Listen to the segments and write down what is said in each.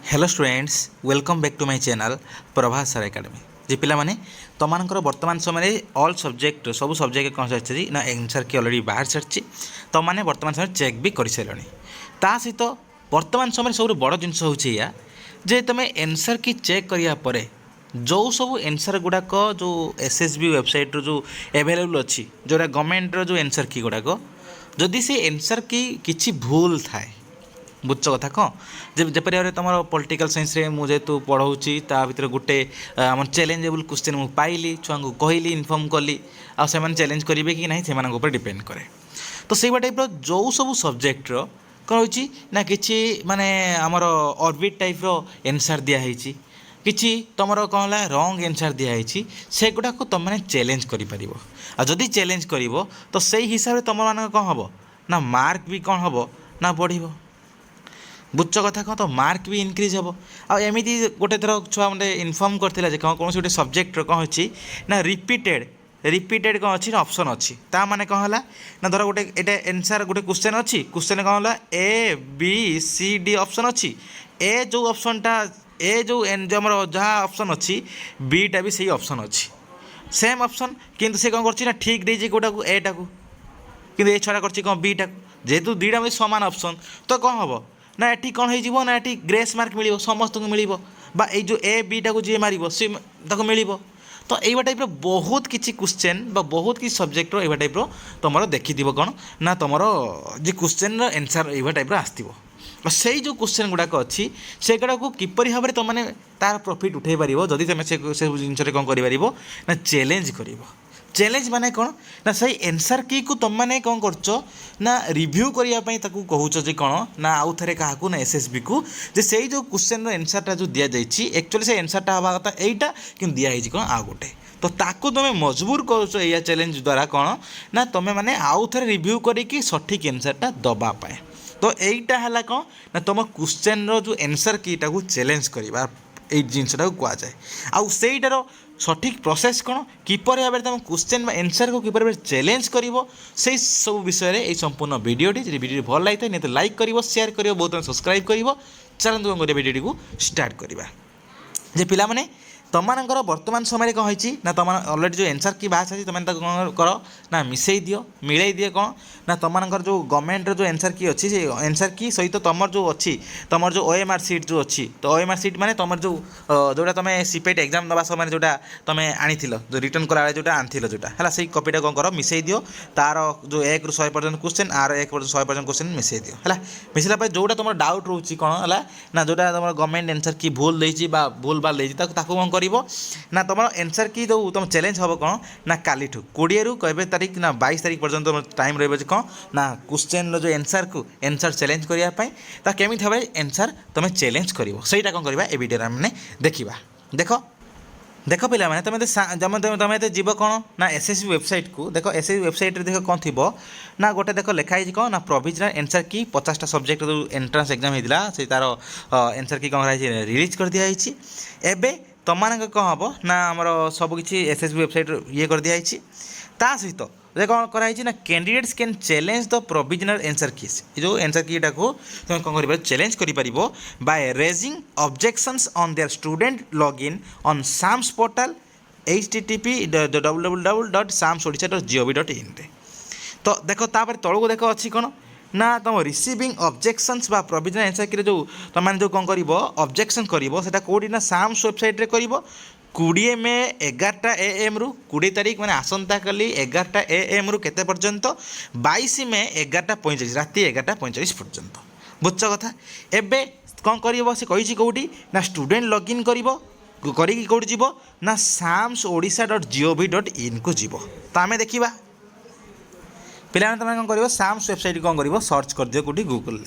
Hello students welcome back to my channel Prabhas sir academy जी पिला माने तुमर वर्तमान समय ऑल सब्जेक्ट सब सब्जेक्ट कौन सारी ना एनसर की अलरेडी बाहर सारी तुम मैंने वर्तमान समय चेक भी कर सारे ता सहित वर्तमान समय सब बड़ जिनस होया जे तुम एनसर की चेक करापर जो सब एनसर गुड़ाक जो एसएसबी वेबसाइट जो एवेलेबल अच्छी जोटा गवर्नमेंट जो एनसर की गुड़ाक जदि से एनसर की किसी भूल थाए बुझ कथा कौन जपरी भाव तुम पॉलिटिकल साइंस रे मुझे पढ़ाऊँगी ता भर गोटे आम चैलेंजेबल क्वेश्चन मुझे पाइली छुआ को कहली इनफर्म कली आने चैलेंज करेंगे कि ना से डिपेंड करे तो से टाइप जो सब सब्जेक्ट कौन हो ना कि माने आमर ऑर्बिट टाइप एनसर दिखाई किसी तुम कौन है रंग एनसर दिखाई से गुड़ाक तुम मैंने चैलेंज करी चैलेंज कर तो से हिसाब से तुम मान कौन हम ना मार्क भी कौन हम ना बढ़ बुझ कथा कौन तो मार्क भी इनक्रिज हम आमती गोटे थर छुआ गोटे इनफर्म करता कौन कौन गोटे सब्जेक्ट कौन अच्छी ना रिपीटेड कौन अच्छी ऑप्शन अच्छी ता माने कौन है ना धर गोटे ये एनसर गोटे क्वेश्चन अच्छी क्वेश्चन कौन है A B C D option अच्छी ए जो ऑप्शनटा ए जो आम जहाँ ऑप्शन अच्छी बीटा भी सही ऑप्शन अच्छी सेम ऑप्शन किंतु से कौन कर ठीक देती कौटा को एटा को किंतु ए छड़ा कर बीटा जेहेतु दुईटा में सामान ऑप्शन तो कौन हम ना ये कौन हो ना ये ग्रेस मार्क मिल समस्त को मिल जो ए बीटा को जी मार सी मिल तो यही टाइप बहुत किसी क्वेश्चन बहुत किसी सब्जेक्ट ये टाइप तुम देखी कौन ना तुम जो क्वेश्चन एनसर ये टाइप आसो से जो क्वेश्चन गुड़ाक अच्छी से गुड़ा को किपर भाव में तुमने तार प्रॉफिट उठे पार जदि तुम से जिन कौन कर ना चैलेंज कर चैलेंज माने कौन ना सही एनसर की को तुम मैंने कौन कर ना रिव्यू करने कहूच जे कौन ना आउ थे क्या ना एसएसबी को जे से जो क्वेश्चन एनसरटा जो दि जाइए एक्चुअली से एनसरटा हवा कथा यहीटा कि दिखाई कौन आउ गोटे तो ताकू तुम मजबूर कर या चैलेंज द्वारा कौन ना तुम मैंने आउ थे रिव्यू करके सठिक एनसरटा दबापाए तो यहीटा है कौन ना तुम क्वेश्चन जो एनसर कीटा को चैलेंज करवा ये जिनटा कहुए आउ सेटार सठिक प्रोसेस कौन किपर भाव में तुम क्वेश्चन एनसर को किपर चैलेंज कर सब विषय ये संपूर्ण वीडियोटी वीडियो भल लगी नहीं तो लाइक कर शेयर कर बहुत सब्सक्राइब कर चलते कौन वीडियो को स्टार्ट करवा जे पिला माने तुमर वर्तमान समय कौन होती ना तुम अलरेडी जो एनसर की बाहर सारी तुम कौन कर ना मिसई दियो मिलई दिए कौन ना तुमर जो गवर्नमेंट जो एनसर की अच्छी से एनसर की सहित तुम जो अच्छी तुम जो ओएमआर सीट जो अच्छी तो ओएमआर सीट माने तुम जो जोटा तुम सीपेट एग्जाम दवा समय जोटा तुम आनी जो रिटर्न कला जोटा आनी जोटा है से कपीटा कौन कर मिसई दियो तार जो 1 ରୁ 100 पर्यंत क्वेश्चन आर 1 ରୁ 100 पर्यंत क्वेश्चन मिसई दियो है मिसला जोटा तुम डाउट रोचे कौन है ना जोटा तुम गवर्नमेंट एनसर की भूल देती भूल भाल देती कौन कर ना तुम एनसर की जो तुम चैलेंज हम कौन ना काली 20 ରୁ कबे तारीख ना 22 तारीख पर्यंत टाइम रही कौन ना क्वेश्चन जो एनसर को एनसर चैलेंज करने केमी भाव एनसर तुम चैलेंज कर सहीटा कौन करवा ए वीडियो मैंने देखा देख देख पिला माने तुम जीव कौन ना एसएसबी वेबसाइट को देख एसएसबी वेबसाइट देख कौन थी ना गोटे देख लिखाई कौन ना प्रोविजनल एनसर की 50टा सब्जेक्ट जो एंट्रांस एग्जाम होता से तार एनसर की कौन रिलीज कर दिखाई एवं तुम मान कौन हम ना आमर सबकि एसएसबी वेबसाइट ये कर दिखाई ता सहित कौन कराई ना candidates can challenge the provisional answer keys जो एनसर कीटा को तुम कौन कर चैलेंज कर by raising objections on their student login on SAMS portal http://samsodisha.gov.in तो देख तापर तलू देख अच्छी कौन ना तुम रिसीविंग ऑब्जेक्शंस बा प्रोविजनल एनसर की जो तुम जो कौन कर ऑब्जेक्शन कर कौटी ना साम्स वेबसाइट रे कर 20 मे 11टा AM ରୁ 20 तारीख मैंने आसंता कली 11टा AM ରୁ केते पर्यंत 22 मे 11:45 राति 11:45 पर्यंत बुझ कथा एबे कौन कर से कही कौटी ना स्टूडेंट लॉगिन करी कौटी जीव ना samsodisha.gov.in को जीव तो आम देखा पिला तुम कौन कर साम्स वेबसाइट कौन कर सर्च कर दियो कौटी गूगल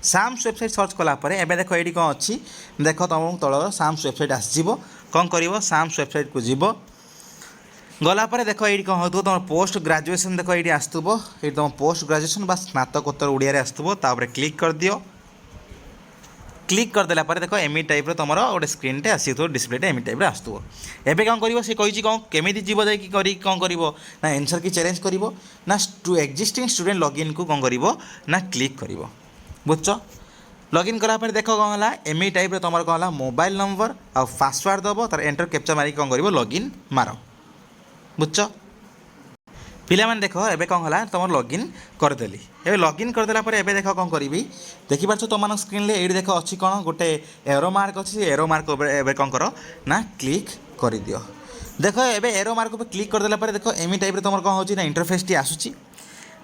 साम्स वेबसाइट सर्च कलापर एवं देख ये कौन अच्छी देख तुम तल साम्स वेबसाइट आसो कौन कर साम्स वेबसाइट को जीव गलापर देख ये कौन हो तुम पोस्ट ग्रेजुएशन देख ये आसो ये तुम पोस्ट ग्रेजुएशन बा स्नातकोत्तर ओडिया आसो क्लिक कर दियो क्लिक करदेला देख एमी टाइप तुम गोटे स्क्रीन टे आसी डिस्प्ले एमी टाइप आसो एवं कौन कर कही कौन केमी जीव जाकि कौन कर ना एनसर की चैलेंज कर ना एक्जिस्टिंग स्टूडेंट लॉगिन को कौन कर ना क्लिक कर बुझ लॉगिन कलापर देख कौन है एम टाइप तुम कौन है मोबाइल नंबर आ पासवर्ड दब तार एंटर कैप्चा मारिक कौन कर लॉगिन मार बुझ पिलाମାନେ देख एबे कौन है तुम लॉगिन करदेली एबे लॉगिन करदेला पर एबे देख कौन करी देखिपार तुम स्क्रीन ये देख अच्छी कौन गोटे एरो मार्क अच्छी एरो मार्क एबे कौन कर ना क्लिक कर दियो देख एबे एरो मार्क पर क्लिक करदेला पर देख एमी टाइप तुम कौन हो ना इंटरफेस टी आसूची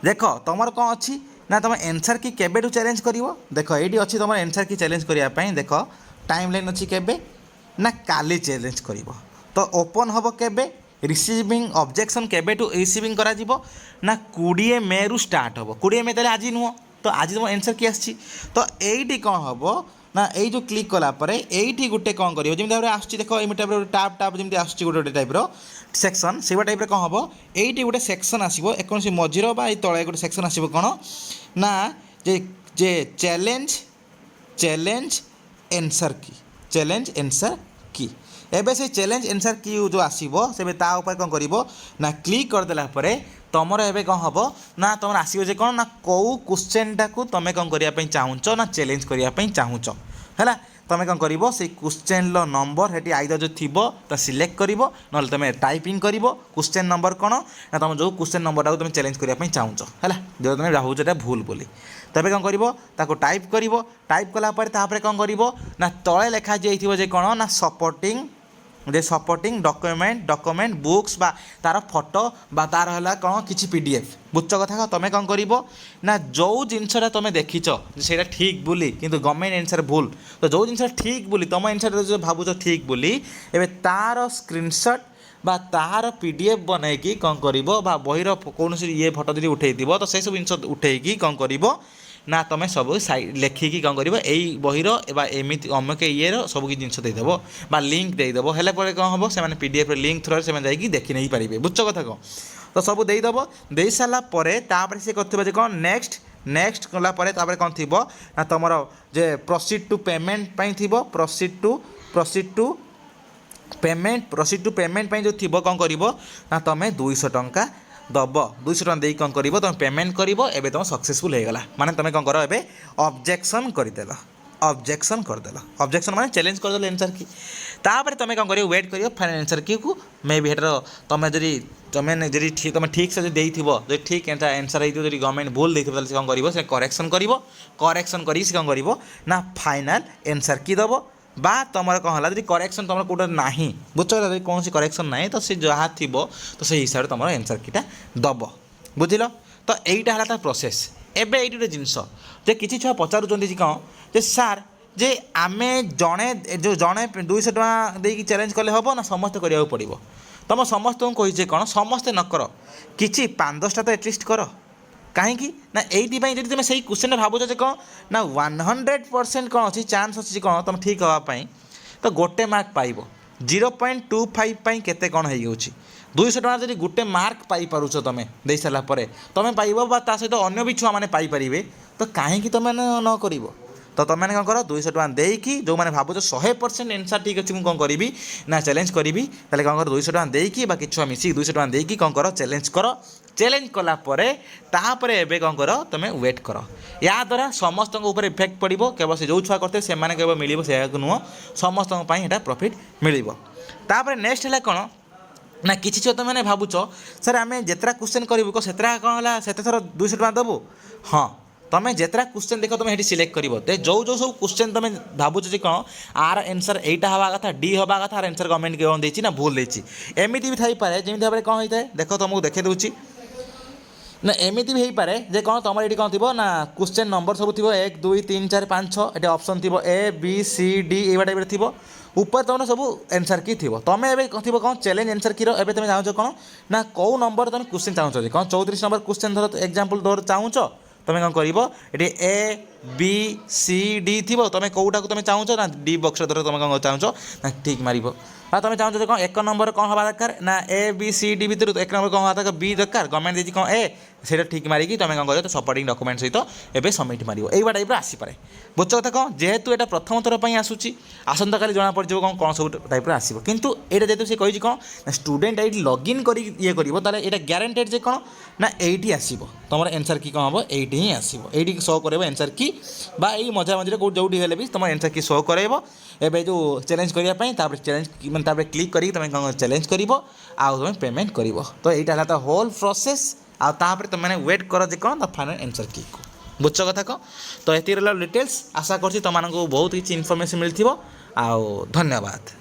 देख तुम कौन अच्छी ना तुम एनसर की केबेठू चैलेंज कर देख ये अच्छी तुम एनसर की चैलेंज करने देख टाइम लाइन अच्छी केबे ना काली चैलेंज कर तो ओपन हम केबे रिसीविंग ऑब्जेक्शन केबेठू रिसीविंग करा जीवो ना 20 मे रु स्टार्ट हम 20 मे तेरे आज नुह तो आज तुम एनसर की आसी तो यही कौन हम ना यही जो क्लिक कलापर यही गोटे कौन कर जमी भाव आस देख एम टाइप टाप टाप जमी आस गोटे टाइप सेक्शन से टाइप कौन हम यही गोटे सेक्शन आसो कौन मझीर बा तले गोटे सेक्शन आसो कौन ना जे चैलेंज चैलेंज एनसर की चैलेंज एनसर की एबे से चैलेंज एनसर की जो आसो से ऊपर कौन कर ना क्लिक करदेला तुमर एबे कौन हम ना तुम आसो जे कौन ना कौ क्वेश्चनटा को तुम कौन करने चाहूच ना चैलेंज करने चाहूच है तुम कौन कर क्वेश्चन नंबर हेटी आइदर जो थी तो सिलेक्ट कर ना तुम टाइपिंग कर क्वेश्चन नंबर कौन ना तुम जो क्वेश्चन नंबर तुम चैलेंज करने चाहूच है जो तुम भावुच एटा भूल बोली तबे कौन कर टाइप कर टाइप कलापर कौन कर ना तले लेखा जाइए कौन ना सपोर्टिंग जे सपोर्टिंग डॉक्यूमेंट बुक्स बा तार फोटो बा तार है कौन किसी पीडीएफ बुझ कथा तुम कौन कर ना जो जिनसा तुम देखीच से ठीक बोली किंतु गवर्नमेंट एनसर भूल तो जो जिनसा ठीक बोली तुम एनसर जो भावुच ठीक बोली एबे तार स्क्रीनशॉट बा तार पीडीएफ बनईकी कौन कर बहीर कौन ये फोटो जी उठे तो से सब जिन उठेकी कौन कर ना तुम सब लेखिकी कौन कर बहीर एमती अमुक ये सब किसी जिन देदेव बा लिंक देदेव है कौन हम से पीडीएफ लिंक थ्रू से देखी नहीं पारे बुझ कथा कौन तो सब देदेव दे सारापर सी कर कौन नेक्स्ट नेक्स्ट कलापर कौन थी ना तुम जे प्रोसीड टू पेमेंट थी प्रोसीड टू पेमेंट जो थी कौन कर ना तुम 200 टंका दब 200 टଙ୍କା देई कौन कर तुम पेमेंट कर एबे तुम सक्सेसफुल हो गला माने तुम कौन कर एबे ऑब्जेक्शन करदेल ऑब्जेक्शन करदेल ऑब्जेक्शन माने चैलेंज करदेल एनसर की तापर तुम कौन कर वेट कर फाइनल एनसर की को मे बी हेटर तुम जदि तुम ठीक से देइथिबो जो ठीक एनसर है जो गवर्नमेंट भूल देइथिबो से कौन कर से करेक्शन कर कौन कर ना फाइनल एनसर की दब बा तुम कौन है करेक्शन तुम कौट ना बुझ कौन सी करेक्शन ना तो सी जहाँ थी तो से हिसाब से तुम एनसर कीटा दब बुझल तो यहीटा है तार प्रोसेस एबे ये गोटे जिनस जे किसी छुआ पचारुँच कौन जे सार जे आम जड़े जो जड़े 200 टଙ୍କା देकी चैलेंज कले हम ना समस्त करा पड़ो तुम समस्त को कही कौन समस्ते न कर कि 5-10टा तो एटलिस्ट कर कहीं ना ये तुम से क्वेश्चन भावुच कौन ना 100% कौन अच्छी चांस अच्छी कौन तुम ठीक हाँपाई तो गोटे मार्क पाइब 0.25 केते कौन हो 200 टଙ୍କା जब गोटे मार्क पाइपारुच तुम दे सारापर तुम पाइब सहित अन्य भी छुआ मैंने पाइपर तो कहीं तुम न कर तो तुम मैंने कौन कर 200 टଙ୍କା देकी जो मैंने भावुच 100% एनसर ठीक अच्छी मुझे कौन करी ना चैलेंज करी कौन कर 200 टଙ୍କା देकी बाकी छुआ मिसिक 200 टଙ୍କା देकी कौन कर चैलेंज कलापर तापर एबे कौन कर तुम वेट कर या द्वारा समस्त ऊपर इफेक्ट पड़ो केवल से जो छुआ करते से केवल मिल से नुह समस्त प्रॉफिट मिल तापर नेक्स्ट है कौन ना किसी छुआ तुम भावुच सर आम जितना क्वेश्चन करूँ से कौन है से थर 200 टଙ୍କା देवु हाँ तुम जितना क्वेश्चन देख तुम सिलेक्ट कर जो जो सब क्वेश्चन तुम भावुच कौन आर एनसर यहीटा हवा कथा डी हवा कथा आर एनसर गवर्नमेंट कौन देती ना भूल देती एमती भी थाईपे जमी भाव में कौन होता है देख तुमको देखे दूसरी ना एमती भी हो पारे जे कौन तुम ये कौन थी ना क्वेश्चन नंबर सब थी 1 2 3 4 5 6 ये ऑप्शन थी ए बी सी डी ये टाइप थी ऊपर तुम सब एनसर की थी तुम ए थी कौन चैलेंज एनसर की तुम चाहूच कौन ना कौ नंबर तुम क्वेश्चन चाहूँ कौन 34 नंबर क्वेश्चन धर एग्जांपल धर चाहूच तुम कौन कर ए बी सी डी थी तुम कौटा को तुम चाहूच ना डी बक्स धर तुम कौन चाहूच ना ठीक मार तुम चाहूच कौन 1 नंबर कौन हवा दरकार ना ए बी सी डी भितर 1 नंबर कौन हवा दरकार बी दरकार गवर्नमेंट देखिए कौन ए ସେଇଟା ଠିକ୍ ମାରିକି ତୁମେ କ'ଣ କରିବ ତ ସପୋର୍ଟିଂ ଡକୁମେଣ୍ଟ ସହିତ ଏବେ ସବମିଟ୍ ମାରିବ ଏଇଭଳିଆ ଟାଇପ୍ର ଆସିପାରେ। ବୁଝଛ କଥା କ'ଣ ଯେହେତୁ ଏଇଟା ପ୍ରଥମ ଥର ପାଇଁ ଆସୁଛି ଆସନ୍ତାକାଲି ଜଣାପଡ଼ିଯିବ କ'ଣ ସବୁ ଟାଇପ୍ର ଆସିବ। କିନ୍ତୁ ଏଇଟା ଯେହେତୁ ସେ କହିଛି କ'ଣ ନା ଷ୍ଟୁଡେଣ୍ଟ ଏଇଠି ଲଗ୍ଇନ୍ କରି ଇଏ କରିବ ତାହେଲେ ଏଇଟା ଗ୍ୟାରେଣ୍ଟେଡ଼୍ ଯେ କ'ଣ ନା ଏଇଠି ଆସିବ ତୁମର ଆନ୍ସର୍ କି କ'ଣ ହେବ ଏଇଠି ହିଁ ଆସିବ ଏଇଠି ଶୋ କରିବ ଆନ୍ସର୍ କି ବା ଏଇ ମଝା ମଝିରେ ଯେଉଁଠି ହେଲେ ବି ତୁମ ଆନ୍ସର୍ କି ଶୋ କରାଇବ। ଏବେ ଯେଉଁ ଚ୍ୟାଲେଞ୍ଜ କରିବା ପାଇଁ ତାପରେ ଚ୍ୟାଲେଞ୍ଜ ମାନେ ତାପରେ କ୍ଲିକ୍ କରିକି ତୁମେ କ'ଣ ଚ୍ୟାଲେଞ୍ଜ କରିବ ଆଉ ତୁମେ ପେମେଣ୍ଟ କରିବ। ତ ଏଇଟା ହେଲା ତା ହୋଲ୍ ପ୍ରୋସେସ୍ ଆଉ ତାପରେ ତୁମେ ୱେଟ୍ କର ଯେ କ'ଣ ତା ଫାଇନାଲ୍ ଆନ୍ସର୍ କିକୁ ବୁଝଛ କଥା କ'ଣ। ତ ଏତିକି ରହିଲା ଡିଟେଲ୍ସ ଆଶା କରୁଛି ତୁମମାନଙ୍କୁ ବହୁତ କିଛି ଇନଫର୍ମେସନ୍ ମିଳିଥିବ ଆଉ ଧନ୍ୟବାଦ।